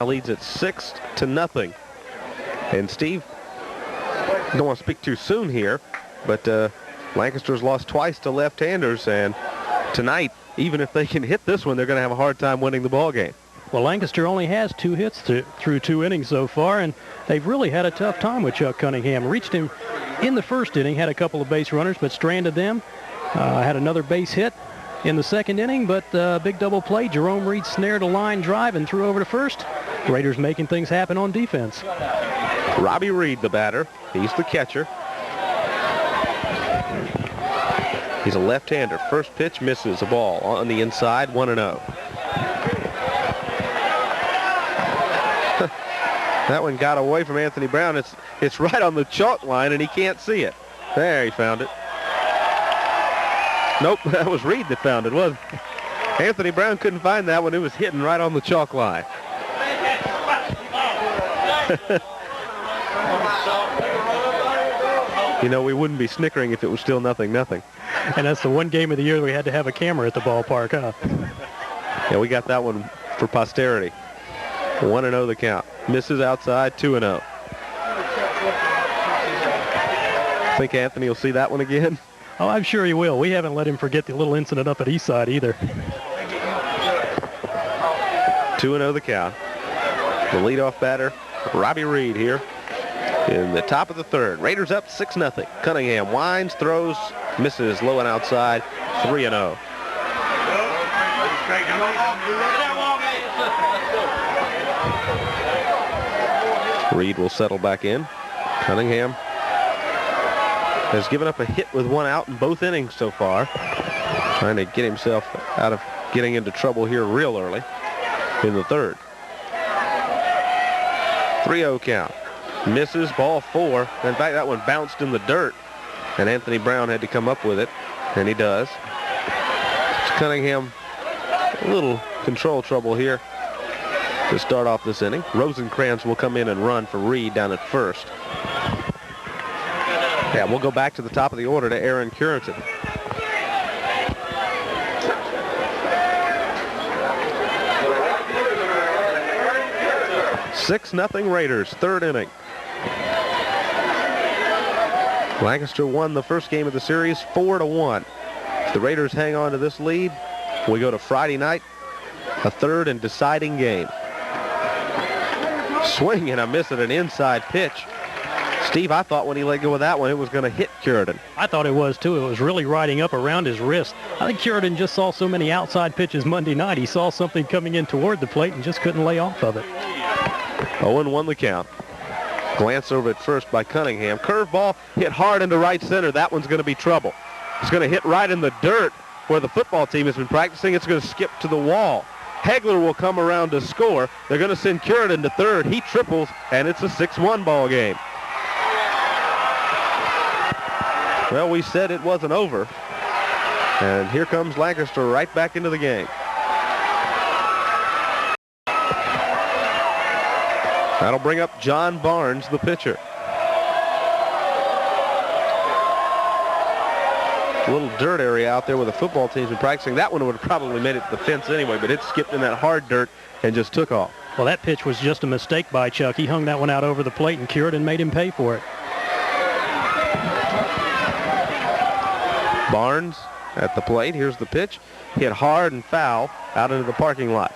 leads at 6-0. And Steve, don't want to speak too soon here, but Lancaster's lost twice to left-handers, and tonight, even if they can hit this one, they're going to have a hard time winning the ball game. Well, Lancaster only has 2 hits through 2 innings so far, and they've really had a tough time with Chuck Cunningham. Reached him in the first inning, had a couple of base runners, but stranded them. Had another base hit in the second inning, but big double play. Jerome Reed snared a line drive and threw over to first. Raiders making things happen on defense. Robbie Reed, the batter. He's the catcher. He's a left-hander. First pitch misses, a ball on the inside, 1-0. That one got away from Anthony Brown. It's right on the chalk line, and he can't see it. There, he found it. Nope, that was Reed that found it, wasn't it? Anthony Brown couldn't find that one. It was hitting right on the chalk line. You know, we wouldn't be snickering if it was still 0-0. And that's the one game of the year we had to have a camera at the ballpark, huh? Yeah, we got that one for posterity. 1-0 the count. Misses outside, 2-0. Think Anthony will see that one again? Oh, I'm sure he will. We haven't let him forget the little incident up at Eastside either. 2-0 the count. The leadoff batter, Robbie Reed here in the top of the third. Raiders up 6-0. Cunningham winds, throws, misses low and outside, 3-0. Reed will settle back in. Cunningham has given up a hit with 1 out in both innings so far. Trying to get himself out of getting into trouble here real early in the third. 3-0 count. Misses, ball 4. In fact, that one bounced in the dirt, and Anthony Brown had to come up with it, and he does. Cunningham, a little control trouble here to start off this inning. Rosencrantz will come in and run for Reed down at first. Yeah, we'll go back to the top of the order to Aaron Cureton. (6-0) Raiders, third inning. Lancaster won the first game of the series 4-1. If the Raiders hang on to this lead, we go to Friday night, a third and deciding game. Swing and a miss at an inside pitch. Steve, I thought when he let go of that one, it was going to hit Cureton. I thought it was, too. It was really riding up around his wrist. I think Cureton just saw so many outside pitches Monday night. He saw something coming in toward the plate and just couldn't lay off of it. 0-1 the count. Glance over at first by Cunningham. Curveball hit hard into right center. That one's going to be trouble. It's going to hit right in the dirt where the football team has been practicing. It's going to skip to the wall. Hegler will come around to score. They're going to send Cureton to third. He triples, and it's a 6-1 ball game. Well, we said it wasn't over. And here comes Lancaster right back into the game. That'll bring up John Barnes, the pitcher. A little dirt area out there where the football team's been practicing. That one would have probably made it to the fence anyway, but it skipped in that hard dirt and just took off. Well, that pitch was just a mistake by Chuck. He hung that one out over the plate, and Cureton made him pay for it. Barnes at the plate. Here's the pitch. Hit hard and foul out into the parking lot.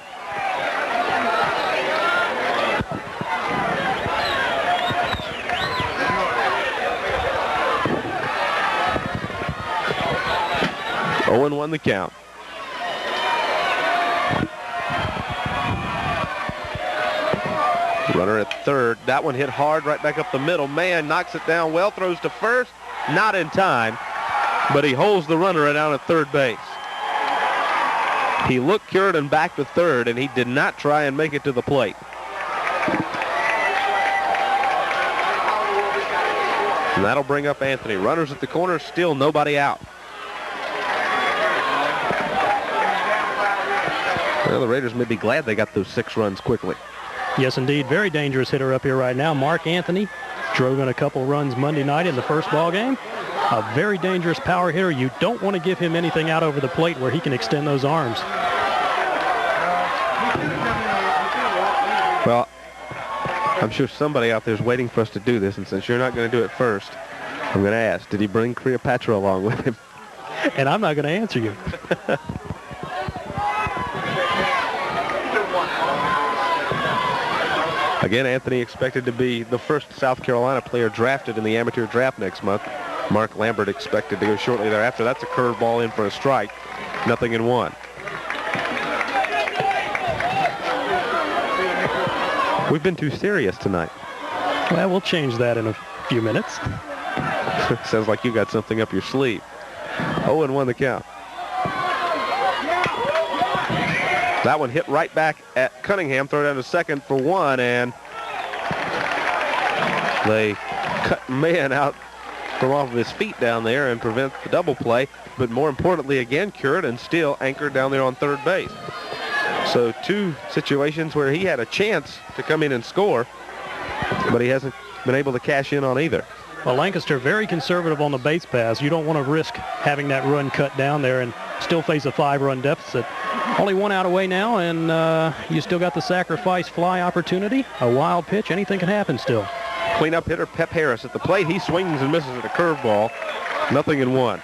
Owen won the count. Runner at third. That one hit hard right back up the middle. Mann knocks it down well, throws to first. Not in time, but he holds the runner down at third base. He looked Cureton back to third, and he did not try and make it to the plate. And that'll bring up Anthony. Runners at the corner, still nobody out. Well, the Raiders may be glad they got those 6 runs quickly. Yes, indeed. Very dangerous hitter up here right now. Mark Anthony drove in a couple runs Monday night in the first ball game. A very dangerous power hitter. You don't want to give him anything out over the plate where he can extend those arms. Well, I'm sure somebody out there is waiting for us to do this, and since you're not going to do it first, I'm going to ask, did he bring Cleopatra along with him? And I'm not going to answer you. Again, Anthony expected to be the first South Carolina player drafted in the amateur draft next month. Mark Lambert expected to go shortly thereafter. That's a curveball in for a strike. 0-1. We've been too serious tonight. Well, we'll change that in a few minutes. Sounds like you got something up your sleeve. 0-1 the count. That one hit right back at Cunningham. Throw down to second for one, and they cut man out from off of his feet down there and prevent the double play. But more importantly, again, Curran and Steele anchored down there on third base. So two situations where he had a chance to come in and score, but he hasn't been able to cash in on either. Well, Lancaster very conservative on the base pass. You don't want to risk having that run cut down there and still face a 5-run deficit. Only one out away now, and you still got the sacrifice fly opportunity. A wild pitch, anything can happen still. Cleanup hitter Pep Harris at the plate. He swings and misses at a curveball. 0-1.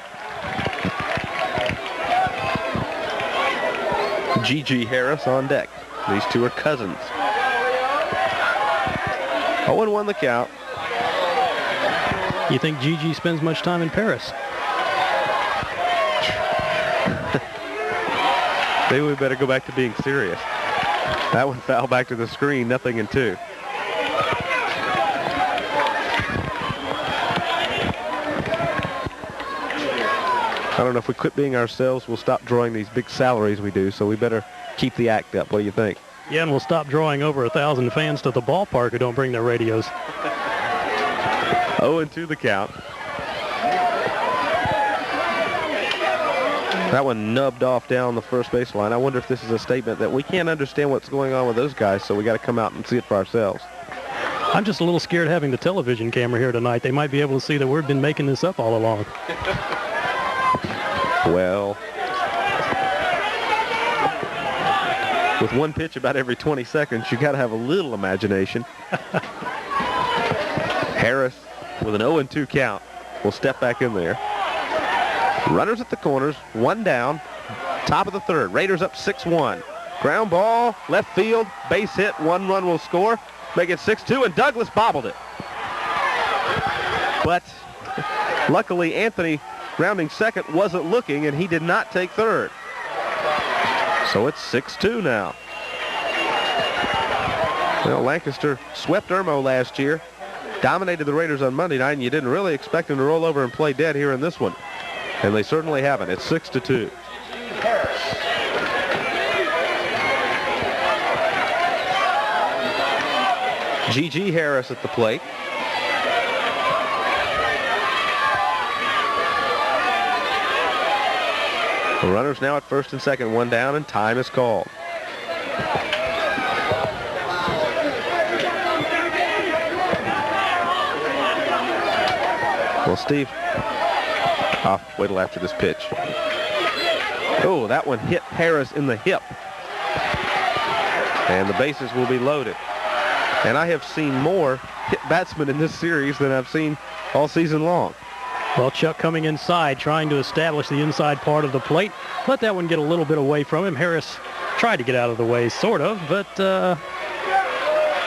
G.G. Harris on deck. These two are cousins. 0-1 the count. You think G.G. spends much time in Paris? Maybe we better go back to being serious. That one foul back to the screen, 0-2. I don't know, if we quit being ourselves, we'll stop drawing these big salaries we do, so we better keep the act up. What do you think? Yeah, and we'll stop drawing over 1,000 fans to the ballpark who don't bring their radios. 0-2 the count. That one nubbed off down the first baseline. I wonder if this is a statement that we can't understand what's going on with those guys, so we got to come out and see it for ourselves. I'm just a little scared having the television camera here tonight. They might be able to see that we've been making this up all along. Well, with one pitch about every 20 seconds, you got to have a little imagination. Harris with an 0-2 count will step back in there. Runners at the corners, one down, top of the third. Raiders up 6-1. Ground ball, left field, base hit, 1 run will score, make it 6-2, and Douglas bobbled it. But luckily, Anthony, rounding second, wasn't looking, and he did not take third. So it's 6-2 now. Well, Lancaster swept Irmo last year, dominated the Raiders on Monday night, and you didn't really expect them to roll over and play dead here in this one. And they certainly haven't. It's 6-2. G.G. Harris at the plate. The runners now at first and second, one down, and time is called. Well, Steve, I'll wait till after this pitch. Oh, that one hit Harris in the hip. And the bases will be loaded. And I have seen more hit batsmen in this series than I've seen all season long. Well, Chuck coming inside, trying to establish the inside part of the plate. Let that one get a little bit away from him. Harris tried to get out of the way, sort of, but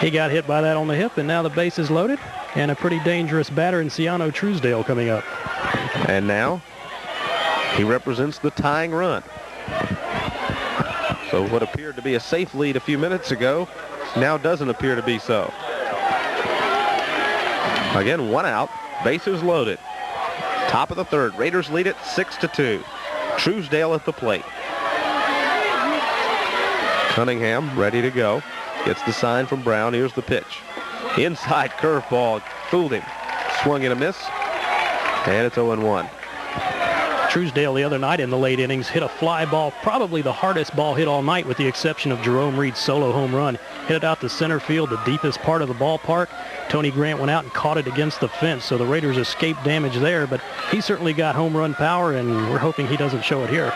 he got hit by that on the hip, and now the base is loaded. And a pretty dangerous batter in Ciano Truesdale coming up. And now he represents the tying run. So what appeared to be a safe lead a few minutes ago now doesn't appear to be so. Again, one out, bases loaded. Top of the third, Raiders lead it 6-2. Truesdale at the plate. Cunningham ready to go. Gets the sign from Brown. Here's the pitch. Inside curveball, fooled him. Swung and a miss, and it's 0-1. Truesdale the other night in the late innings hit a fly ball, probably the hardest ball hit all night with the exception of Jerome Reed's solo home run. Hit it out to center field, the deepest part of the ballpark. Tony Grant went out and caught it against the fence, so the Raiders escaped damage there, but he certainly got home run power, and we're hoping he doesn't show it here.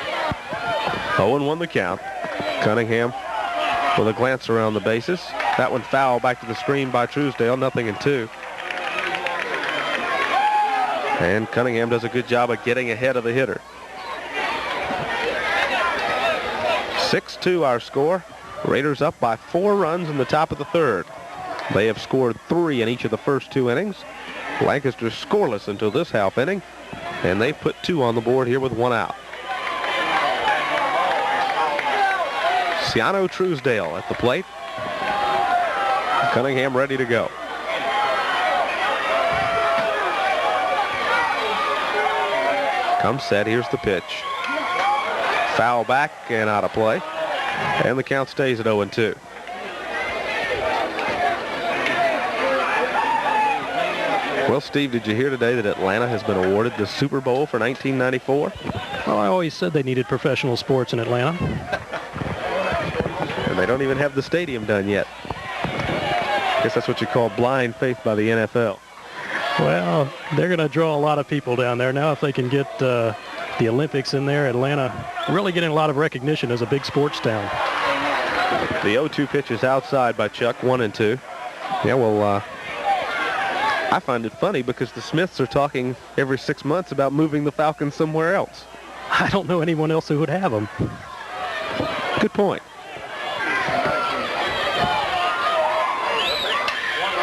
0-1 the count. Cunningham with a glance around the bases. That one foul back to the screen by Truesdale, 0-2. And Cunningham does a good job of getting ahead of the hitter. 6-2 our score. Raiders up by 4 runs in the top of the third. They have scored 3 in each of the first 2 innings. Lancaster scoreless until this half inning, and they put 2 on the board here with 1 out. Ciano Truesdale at the plate. Cunningham ready to go. Comes set, here's the pitch. Foul back and out of play. And the count stays at 0-2. Well, Steve, did you hear today that Atlanta has been awarded the Super Bowl for 1994? Well, I always said they needed professional sports in Atlanta. And they don't even have the stadium done yet. I guess that's what you call blind faith by the NFL. Well, they're going to draw a lot of people down there now if they can get the Olympics in there. Atlanta really getting a lot of recognition as a big sports town. The 0-2 pitch is outside by Chuck, 1-2. Yeah, well, I find it funny because the Smiths are talking every 6 months about moving the Falcons somewhere else. I don't know anyone else who would have them. Good point.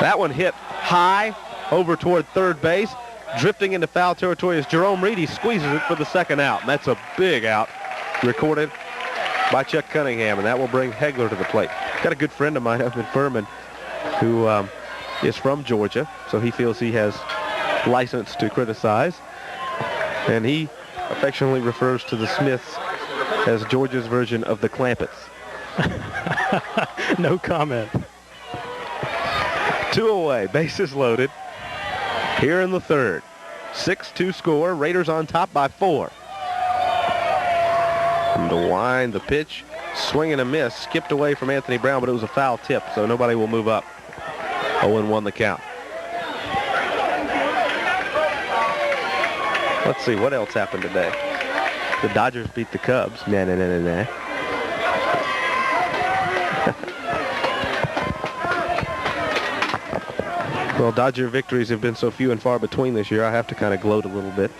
That one hit high over toward third base. Drifting into foul territory as Jerome Reedy squeezes it for the second out. And that's a big out recorded by Chuck Cunningham, and that will bring Hegler to the plate. Got a good friend of mine up in Furman who is from Georgia, so he feels he has license to criticize. And he affectionately refers to the Smiths as Georgia's version of the Clampets. No comment. 2 away, bases loaded. Here in the third. 6-2 score. Raiders on top by 4. And to wind the pitch. Swing and a miss. Skipped away from Anthony Brown, but it was a foul tip, so nobody will move up. 0-1 the count. Let's see, what else happened today? The Dodgers beat the Cubs. Nah. Well, Dodger victories have been so few and far between this year, I have to kind of gloat a little bit.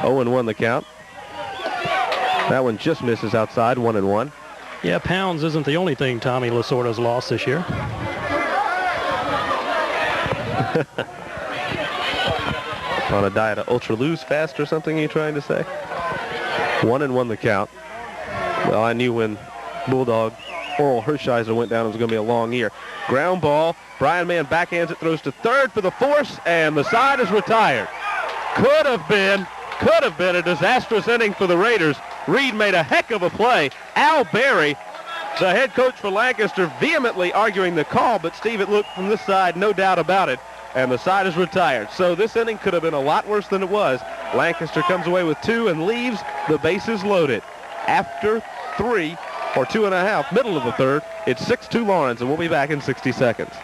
0-1 the count. That one just misses outside, 1-1. Yeah, pounds isn't the only thing Tommy Lasorda's lost this year. On a diet of ultra lose fast or something, you trying to say? 1-1 the count. Well, I knew when Bulldog Oral Hershiser went down, it was going to be a long year. Ground ball. Brian Mann backhands it, throws to third for the force, and the side is retired. Could have been a disastrous inning for the Raiders. Reed made a heck of a play. Al Berry, the head coach for Lancaster, vehemently arguing the call, but Steve, it looked from this side, no doubt about it, and the side is retired. So this inning could have been a lot worse than it was. Lancaster comes away with 2 and leaves the bases loaded. After 3 or 2.5, middle of the third, it's 6-2 Lawrence, and we'll be back in 60 seconds.